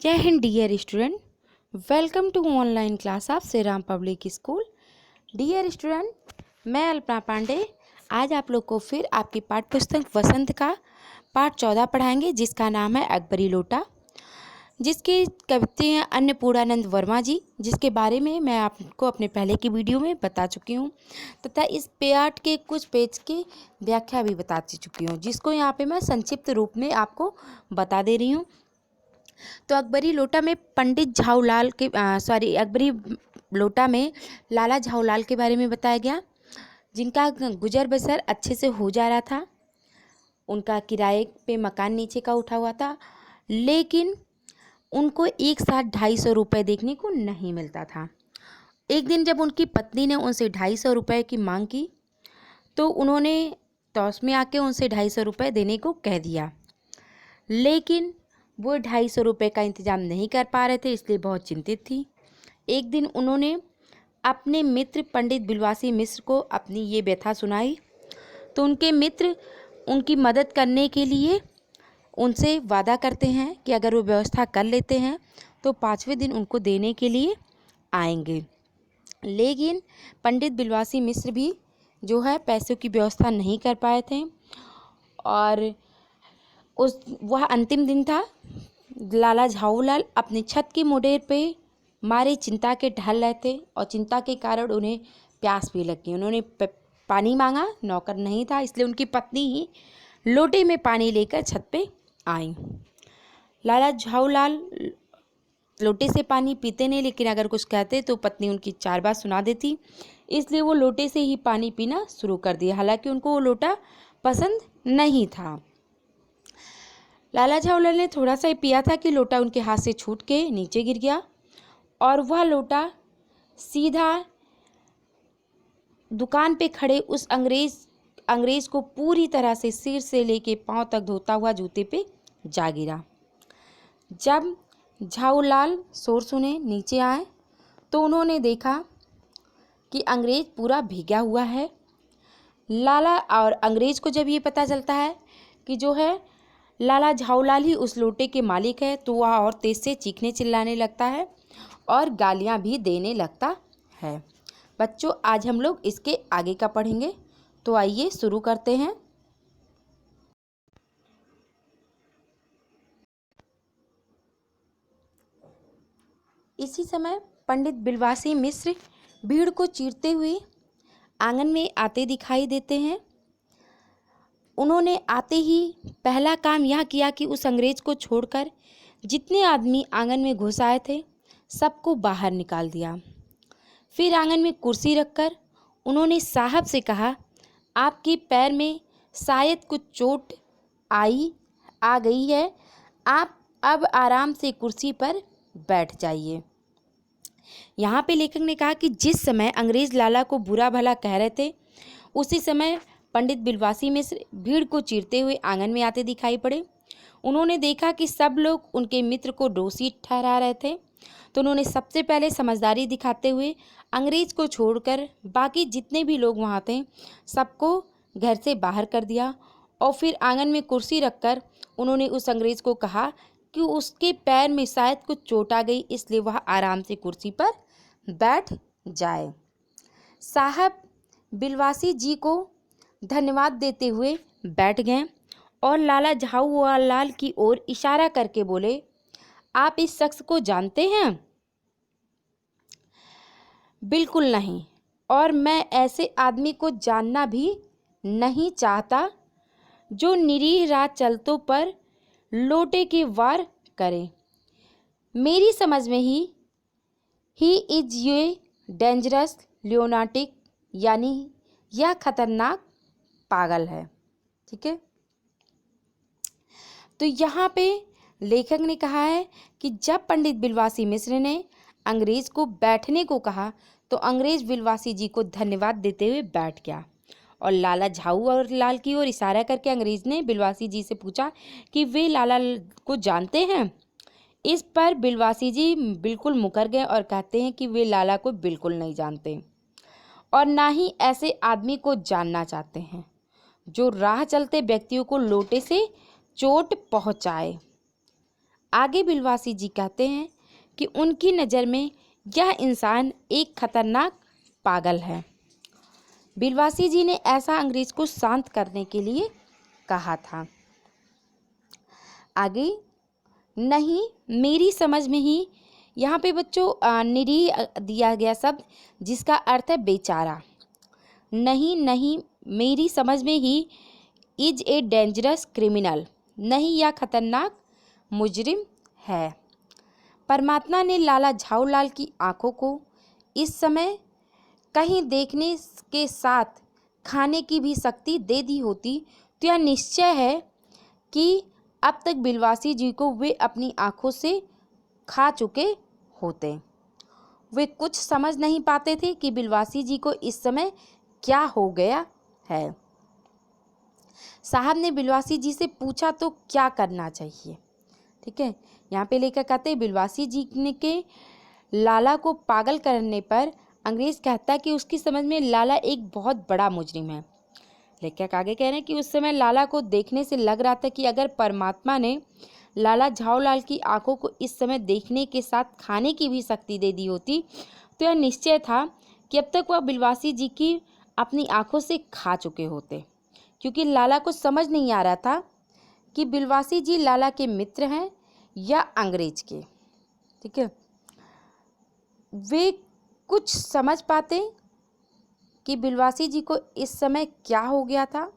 जय Hind dear student, welcome to online class of Shri Ram public school. Dear student, मैं अल्पना पांडे आज आप लोग को फिर आपकी पाठ्य पुस्तक वसंत का पाठ 14 पढ़ाएंगे, जिसका नाम है अकबरी लोटा, जिसकी कविता हैं अन्नपूर्णानंद वर्मा जी, जिसके बारे में मैं आपको अपने पहले की वीडियो में बता चुकी हूँ तथा इस पाठ के कुछ पेज की व्याख्या भी बता चुकी हूँ, जिसको यहाँ पे मैं संक्षिप्त रूप में आपको बता दे रही हूँ। तो अकबरी लोटा में पंडित झाऊलाल के अकबरी लोटा में लाला झाऊलाल के बारे में बताया गया, जिनका गुजर बसर अच्छे से हो जा रहा था। उनका किराए पे मकान नीचे का उठा हुआ था, लेकिन उनको एक साथ 250 रुपये देखने को नहीं मिलता था। एक दिन जब उनकी पत्नी ने उनसे 250 रुपये की मांग की, तो उन्होंने तौस में आके उनसे 250 रुपये देने को कह दिया, लेकिन वो 250 रुपये का इंतज़ाम नहीं कर पा रहे थे, इसलिए बहुत चिंतित थी। एक दिन उन्होंने अपने मित्र पंडित बिलवासी मिश्र को अपनी ये व्यथा सुनाई, तो उनके मित्र उनकी मदद करने के लिए उनसे वादा करते हैं कि अगर वो व्यवस्था कर लेते हैं तो 5वें दिन उनको देने के लिए आएंगे। लेकिन पंडित बिलवासी मिश्र भी जो है पैसों की व्यवस्था नहीं कर पाए थे, और वह अंतिम दिन था। लाला झाऊलाल अपनी छत की मुडेर पे मारे चिंता के ढल रहे थे, और चिंता के कारण उन्हें प्यास भी लग गई। उन्होंने पानी मांगा, नौकर नहीं था, इसलिए उनकी पत्नी ही लोटे में पानी लेकर छत पे आई। लाला झाऊलाल लोटे से पानी पीते नहीं, लेकिन अगर कुछ कहते तो पत्नी उनकी 4 बात सुना देती, इसलिए वो लोटे से ही पानी पीना शुरू कर दिया। हालांकि उनको वो लोटा पसंद नहीं था। लाला झाऊलाल ने थोड़ा सा ही पिया था कि लोटा उनके हाथ से छूट के नीचे गिर गया, और वह लोटा सीधा दुकान पे खड़े उस अंग्रेज को पूरी तरह से सिर से लेके पांव तक धोता हुआ जूते पे जा गिरा। जब झाऊलाल शोर सुने नीचे आए, तो उन्होंने देखा कि अंग्रेज पूरा भीगा हुआ है। लाला और अंग्रेज को जब ये पता चलता है कि जो है लाला झाऊलाल ही उस लोटे के मालिक है, तो वह और तेज से चीखने चिल्लाने लगता है और गालियां भी देने लगता है। बच्चों, आज हम लोग इसके आगे का पढ़ेंगे, तो आइए शुरू करते हैं। इसी समय पंडित बिलवासी मिश्र भीड़ को चीरते हुए आंगन में आते दिखाई देते हैं। उन्होंने आते ही पहला काम यह किया कि उस अंग्रेज को छोड़कर जितने आदमी आंगन में घुस आए थे सबको बाहर निकाल दिया। फिर आंगन में कुर्सी रखकर उन्होंने साहब से कहा, आपके पैर में शायद कुछ चोट आ गई है, आप अब आराम से कुर्सी पर बैठ जाइए। यहाँ पे लेखक ने कहा कि जिस समय अंग्रेज लाला को बुरा भला कह रहे थे, उसी समय पंडित बिलवासी मिश्र भीड़ को चीरते हुए आंगन में आते दिखाई पड़े। उन्होंने देखा कि सब लोग उनके मित्र को दोषी ठहरा रहे थे, तो उन्होंने सबसे पहले समझदारी दिखाते हुए अंग्रेज को छोड़कर बाकी जितने भी लोग वहाँ थे सबको घर से बाहर कर दिया, और फिर आंगन में कुर्सी रखकर उन्होंने उस अंग्रेज को कहा कि उसके पैर में शायद कुछ चोट आ गई, इसलिए वह आराम से कुर्सी पर बैठ जाए। साहब बिलवासी जी को धन्यवाद देते हुए बैठ गए और लाला झाऊलाल की ओर इशारा करके बोले, आप इस शख्स को जानते हैं? बिल्कुल नहीं, और मैं ऐसे आदमी को जानना भी नहीं चाहता जो निरीह रात चलतों पर लोटे के वार करे। मेरी समझ में ही इज ये डेंजरस ल्यूनाटिक, यानी यह खतरनाक पागल है। ठीक है, तो यहाँ पे लेखक ने कहा है कि जब पंडित बिलवासी मिश्र ने अंग्रेज को बैठने को कहा, तो अंग्रेज बिलवासी जी को धन्यवाद देते हुए बैठ गया, और लाला झाऊलाल की ओर इशारा करके अंग्रेज ने बिलवासी जी से पूछा कि वे लाला को जानते हैं। इस पर बिलवासी जी बिल्कुल मुकर गए और कहते हैं कि वे लाला को बिल्कुल नहीं जानते, और ना ही ऐसे आदमी को जानना चाहते हैं जो राह चलते व्यक्तियों को लोटे से चोट पहुंचाए। आगे बिलवासी जी कहते हैं कि उनकी नज़र में यह इंसान एक खतरनाक पागल है। बिलवासी जी ने ऐसा अंग्रेज को शांत करने के लिए कहा था। आगे, नहीं मेरी समझ में ही, यहाँ पे बच्चों निरीह दिया गया शब्द जिसका अर्थ है बेचारा। नहीं नहीं मेरी समझ में he is a dangerous criminal, नहीं यह खतरनाक मुजरिम है। परमात्मा ने लाला झाऊलाल की आंखों को इस समय कहीं देखने के साथ खाने की भी शक्ति दे दी होती तो यह निश्चय है कि अब तक बिलवासी जी को वे अपनी आंखों से खा चुके होते। वे कुछ समझ नहीं पाते थे कि बिलवासी जी को इस समय क्या हो गया है। साहब ने बिलवासी जी से पूछा तो क्या करना चाहिए। ठीक है, यहाँ पे लेकर कहते हैं बिलवासी जी ने के लाला को पागल करने पर अंग्रेज कहता है कि उसकी समझ में लाला एक बहुत बड़ा मुजरिम है। लेखक आगे कह रहे हैं कि उस समय लाला को देखने से लग रहा था कि अगर परमात्मा ने लाला झाऊलाल की आंखों को इस समय देखने के साथ खाने की भी शक्ति दे दी होती तो यह निश्चय था कि अब तक वह बिलवासी जी की अपनी आंखों से खा चुके होते, क्योंकि लाला को समझ नहीं आ रहा था कि बिलवासी जी लाला के मित्र हैं या अंग्रेज के। ठीक है, वे कुछ समझ पाते कि बिलवासी जी को इस समय क्या हो गया था।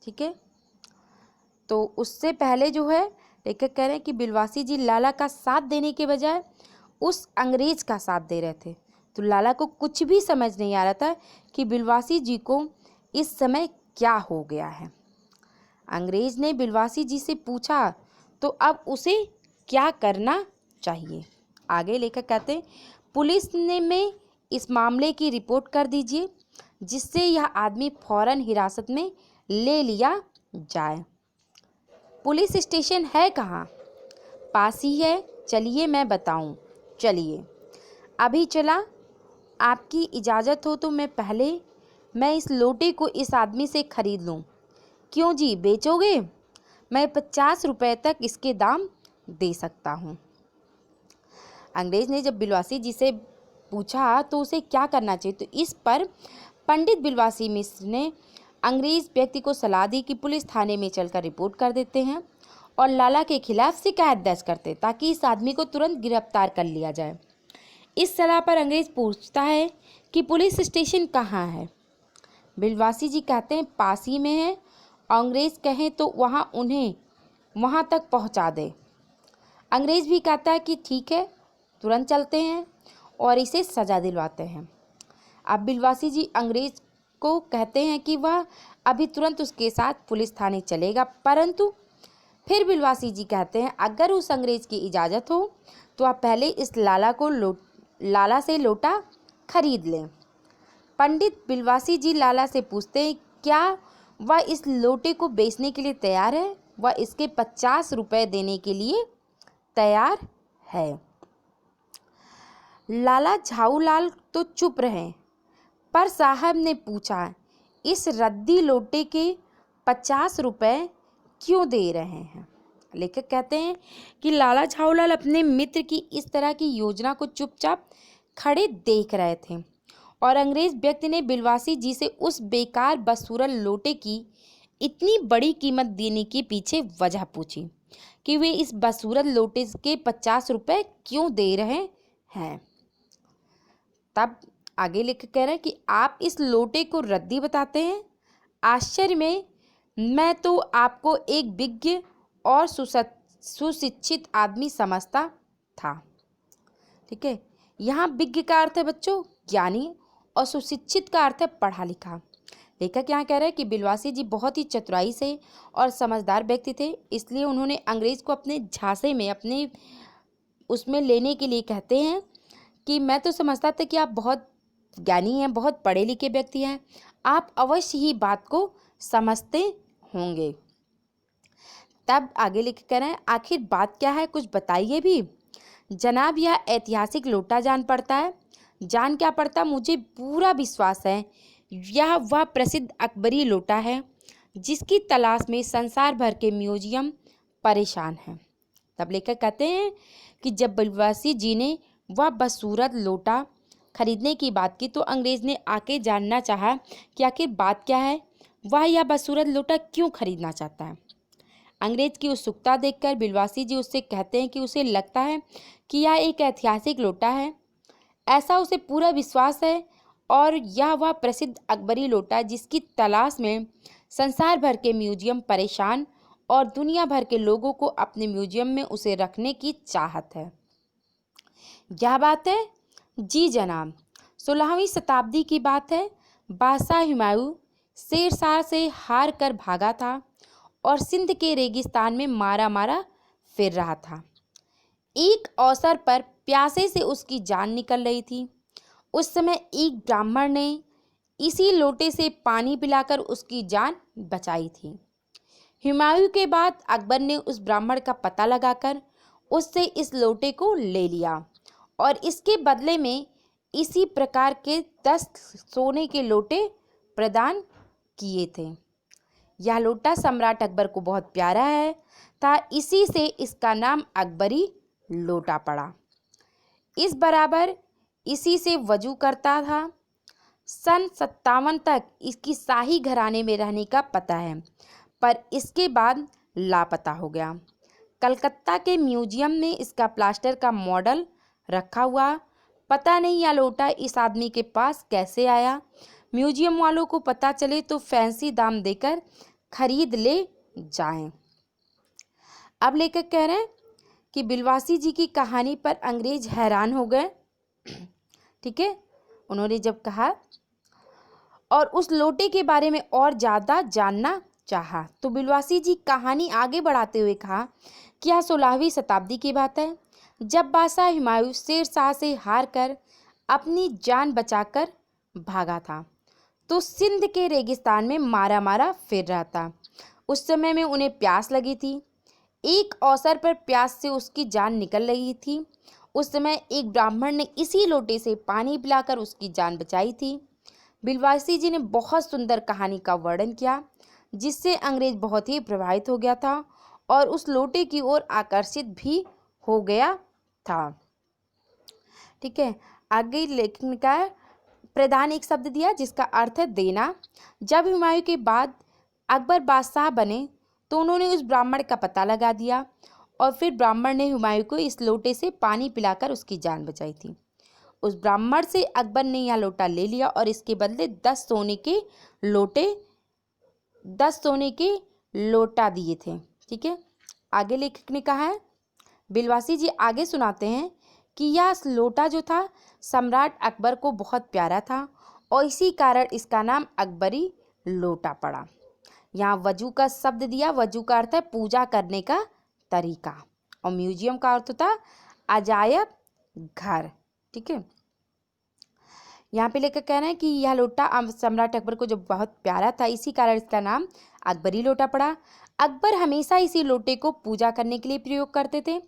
ठीक है, तो उससे पहले जो है लेखक कह रहे हैं कि बिलवासी जी लाला का साथ देने के बजाय उस अंग्रेज का साथ दे रहे थे। तो लाला को कुछ भी समझ नहीं आ रहा था कि बिलवासी जी को इस समय क्या हो गया है। अंग्रेज ने बिलवासी जी से पूछा तो अब उसे क्या करना चाहिए। आगे लेखक कहते हैं पुलिस ने में इस मामले की रिपोर्ट कर दीजिए जिससे यह आदमी फौरन हिरासत में ले लिया जाए। पुलिस स्टेशन है कहाँ? पास ही है, चलिए मैं बताऊं। चलिए अभी चला, आपकी इजाज़त हो तो मैं इस लोटे को इस आदमी से खरीद लूं। क्यों जी, बेचोगे? मैं 50 रुपये तक इसके दाम दे सकता हूं। अंग्रेज ने जब बिलवासी जी से पूछा तो उसे क्या करना चाहिए, तो इस पर पंडित बिलवासी मिश्र ने अंग्रेज व्यक्ति को सलाह दी कि पुलिस थाने में चलकर रिपोर्ट कर देते हैं और लाला के खिलाफ शिकायत दर्ज करते ताकि इस आदमी को तुरंत गिरफ्तार कर लिया जाए। इस सलाह पर अंग्रेज पूछता है कि पुलिस स्टेशन कहाँ है। बिलवासी जी कहते हैं पास ही में है। अंग्रेज कहें तो उन्हें वहाँ तक पहुँचा दे। अंग्रेज भी कहता है कि ठीक है, तुरंत चलते हैं और इसे सजा दिलवाते हैं। अब बिलवासी जी अंग्रेज को कहते हैं कि वह अभी तुरंत उसके साथ पुलिस थाने चलेगा, परंतु फिर बिलवासी जी कहते हैं अगर उस अंग्रेज की इजाज़त हो तो आप पहले इस लाला से लोटा खरीद लें। पंडित बिलवासी जी लाला से पूछते हैं क्या वह इस लोटे को बेचने के लिए तैयार है। वह इसके 50 रुपये देने के लिए तैयार है। लाला झाऊलाल तो चुप रहे, पर साहब ने पूछा इस रद्दी लोटे के 50 रुपये क्यों दे रहे हैं। लेखक कहते हैं कि लाला झाऊलाल अपने मित्र की इस तरह की योजना को चुपचाप खड़े देख रहे थे और अंग्रेज व्यक्ति ने बिलवासी जी से उस बेकार बदसूरत लोटे की इतनी बड़ी कीमत देने के पीछे वजह पूछी कि वे इस बदसूरत लोटे के 50 रुपये क्यों दे रहे हैं। तब आगे लेकर कह रहे हैं कि आप इस लोटे को रद्दी बताते हैं। आश्चर्य में मैं तो आपको एक विज्ञ और सुशिक्षित आदमी समझता था। ठीक है, यहाँ विज्ञ का अर्थ है बच्चों ज्ञानी और सुशिक्षित का अर्थ है पढ़ा लिखा। लेखक यहाँ कह रहे हैं कि बिलवासी जी बहुत ही चतुराई से और समझदार व्यक्ति थे, इसलिए उन्होंने अंग्रेज को अपने झांसे में अपने उसमें लेने के लिए कहते हैं कि मैं तो समझता था कि आप बहुत ज्ञानी हैं, बहुत पढ़े लिखे व्यक्ति हैं, आप अवश्य ही बात को समझते होंगे। तब आगे लिख कर हैं आखिर बात क्या है, कुछ बताइए भी। जनाब यह ऐतिहासिक लोटा जान क्या पड़ता, मुझे पूरा विश्वास है यह वह प्रसिद्ध अकबरी लोटा है जिसकी तलाश में संसार भर के म्यूजियम परेशान हैं। तब लेखक कहते हैं कि जब बिलवासी जी ने वह बदसूरत लोटा खरीदने की बात की तो अंग्रेज ने आके जानना चाहा कि आखिर बात क्या है, वह यह बदसूरत लोटा क्यों खरीदना चाहता है। अंग्रेज की उत्सुकता देखकर बिलवासी जी उससे कहते हैं कि उसे लगता है कि यह एक ऐतिहासिक लोटा है, ऐसा उसे पूरा विश्वास है, और यह वह प्रसिद्ध अकबरी लोटा जिसकी तलाश में संसार भर के म्यूजियम परेशान और दुनिया भर के लोगों को अपने म्यूजियम में उसे रखने की चाहत है। क्या बात है? जी जनाब, 16वीं शताब्दी की बात है। बादशाह हुमायूं शेरशाह से हार कर भागा था और सिंध के रेगिस्तान में मारा मारा फिर रहा था। एक अवसर पर प्यासे से उसकी जान निकल रही थी। उस समय एक ब्राह्मण ने इसी लोटे से पानी पिलाकर उसकी जान बचाई थी। हुमायूं के बाद अकबर ने उस ब्राह्मण का पता लगाकर उससे इस लोटे को ले लिया और इसके बदले में इसी प्रकार के 10 सोने के लोटे प्रदान किए थे। यह लोटा सम्राट अकबर को बहुत प्यारा है था, इसी से इसका नाम अकबरी लोटा पड़ा। इस बराबर इसी से वजू करता था। सन 57 तक इसकी शाही घराने में रहने का पता है, पर इसके बाद लापता हो गया। कलकत्ता के म्यूजियम में इसका प्लास्टर का मॉडल रखा हुआ। पता नहीं यह लोटा इस आदमी के पास कैसे आया। म्यूजियम वालों को पता चले तो फैंसी दाम देकर खरीद ले जाएं। अब लेखक कह रहे हैं कि बिलवासी जी की कहानी पर अंग्रेज हैरान हो गए। ठीक है, उन्होंने जब कहा और उस लोटे के बारे में और ज़्यादा जानना चाहा तो बिलवासी जी कहानी आगे बढ़ाते हुए कहा कि यह 16वीं शताब्दी की बात है, जब बादशाह हुमायूं शेरशाह से हार कर अपनी जान बचाकर भागा था तो सिंध के रेगिस्तान में मारा मारा फिर रहा था। उस समय में उन्हें प्यास लगी थी। एक अवसर पर प्यास से उसकी जान निकल रही थी। उस समय एक ब्राह्मण ने इसी लोटे से पानी पिलाकर उसकी जान बचाई थी। बिलवासी जी ने बहुत सुंदर कहानी का वर्णन किया, जिससे अंग्रेज बहुत ही प्रभावित हो गया था और उस लोटे की ओर आकर्षित भी हो गया था। ठीक है, आगे लेखक ने कहा प्रदान एक शब्द दिया जिसका अर्थ है देना। जब हुमायूं के बाद अकबर बादशाह बने तो उन्होंने उस ब्राह्मण का पता लगा दिया और फिर ब्राह्मण ने हुमायूं को इस लोटे से पानी पिलाकर उसकी जान बचाई थी। उस ब्राह्मण से अकबर ने यह लोटा ले लिया और इसके बदले 10 सोने के लोटा दिए थे। ठीक है, आगे लेखक ने कहा है, बिलवासी जी आगे सुनाते हैं कि यह लोटा जो था सम्राट अकबर को बहुत प्यारा था और इसी कारण इसका नाम अकबरी लोटा पड़ा। यहाँ वजू का शब्द दिया। वजू का अर्थ है पूजा करने का तरीका और म्यूजियम का अर्थ होता अजायब घर। ठीक है, यहाँ पे लेकर कह रहे हैं कि यह लोटा सम्राट अकबर को जो बहुत प्यारा था इसी कारण इसका नाम अकबरी लोटा पड़ा। अकबर हमेशा इसी लोटे को पूजा करने के लिए प्रयोग करते थे।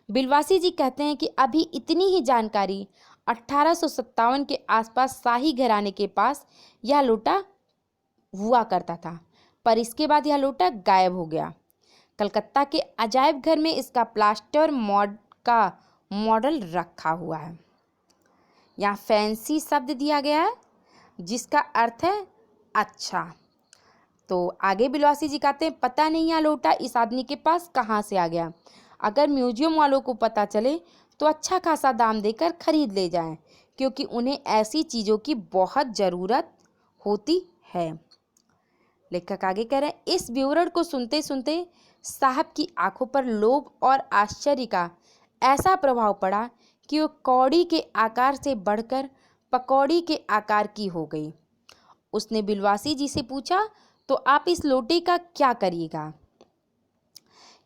बिलवासी जी कहते हैं कि अभी इतनी ही जानकारी 1857 के आसपास शाही घराने के पास यह लोटा हुआ करता था, पर इसके बाद यह लोटा गायब हो गया। कलकत्ता के अजायब घर में इसका प्लास्टर का मॉडल रखा हुआ है। यहाँ फैंसी शब्द दिया गया है जिसका अर्थ है अच्छा। तो आगे बिलवासी जी कहते हैं पता नहीं यह लोटा इस आदमी के पास कहाँ से आ गया। अगर म्यूजियम वालों को पता चले तो अच्छा खासा दाम देकर खरीद ले जाएं, क्योंकि उन्हें ऐसी चीज़ों की बहुत ज़रूरत होती है। लेखक आगे कह रहे हैं इस विवरण को सुनते सुनते साहब की आंखों पर लोभ और आश्चर्य का ऐसा प्रभाव पड़ा कि वो कौड़ी के आकार से बढ़कर पकौड़ी के आकार की हो गई। उसने बिलवासी जी से पूछा तो आप इस लोटे का क्या करिएगा।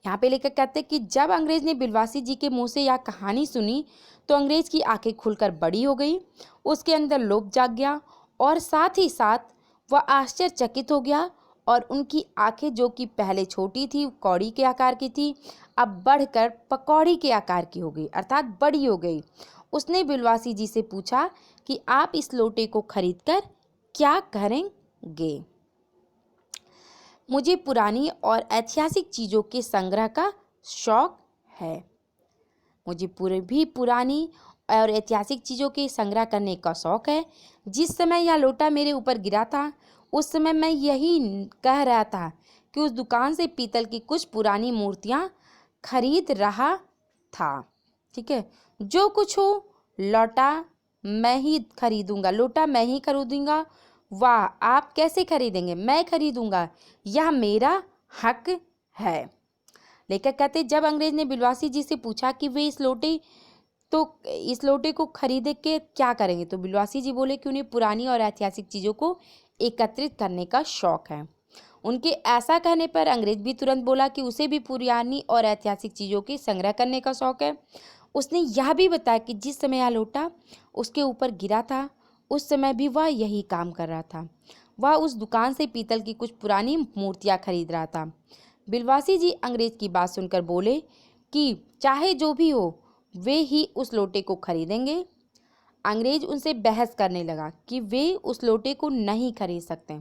यहाँ पे लेकर कहते हैं कि जब अंग्रेज ने बिलवासी जी के मुंह से यह कहानी सुनी तो अंग्रेज की आंखें खुलकर बड़ी हो गई। उसके अंदर लोभ जाग गया और साथ ही साथ वह आश्चर्यचकित हो गया और उनकी आंखें जो कि पहले छोटी थी कौड़ी के आकार की थी अब बढ़कर पकौड़ी के आकार की हो गई, अर्थात बड़ी हो गई। उसने बिलवासी जी से पूछा कि आप इस लोटे को खरीदकर क्या करेंगे। मुझे पुरानी और ऐतिहासिक चीज़ों के संग्रह का शौक है। मुझे पुरानी और ऐतिहासिक चीज़ों के संग्रह करने का शौक है। जिस समय यह लोटा मेरे ऊपर गिरा था उस समय मैं यही कह रहा था कि उस दुकान से पीतल की कुछ पुरानी मूर्तियाँ खरीद रहा था। ठीक है, जो कुछ हो लोटा मैं ही खरीदूंगा। वाह, आप कैसे खरीदेंगे? मैं खरीदूंगा, यह मेरा हक है। लेखक कहते जब अंग्रेज ने बिलवासी जी से पूछा कि वे इस लोटे को खरीदे के क्या करेंगे, तो बिलवासी जी बोले कि उन्हें पुरानी और ऐतिहासिक चीज़ों को एकत्रित करने का शौक है। उनके ऐसा कहने पर अंग्रेज भी तुरंत बोला कि उसे भी पुरानी और ऐतिहासिक चीज़ों के संग्रह करने का शौक है। उसने यह भी बताया कि जिस समय यह लोटा उसके ऊपर गिरा था उस समय भी वह यही काम कर रहा था। वह उस दुकान से पीतल की कुछ पुरानी मूर्तियाँ खरीद रहा था। बिलवासी जी अंग्रेज की बात सुनकर बोले कि चाहे जो भी हो वे ही उस लोटे को खरीदेंगे। अंग्रेज उनसे बहस करने लगा कि वे उस लोटे को नहीं खरीद सकते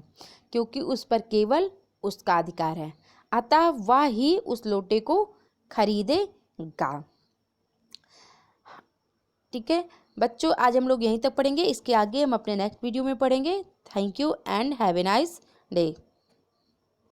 क्योंकि उस पर केवल उसका अधिकार है, अतः वह ही उस लोटे को खरीदेगा। ठीक है बच्चों, आज हम लोग यहीं तक पढ़ेंगे। इसके आगे हम अपने नेक्स्ट वीडियो में पढ़ेंगे। Thank you and have a nice day.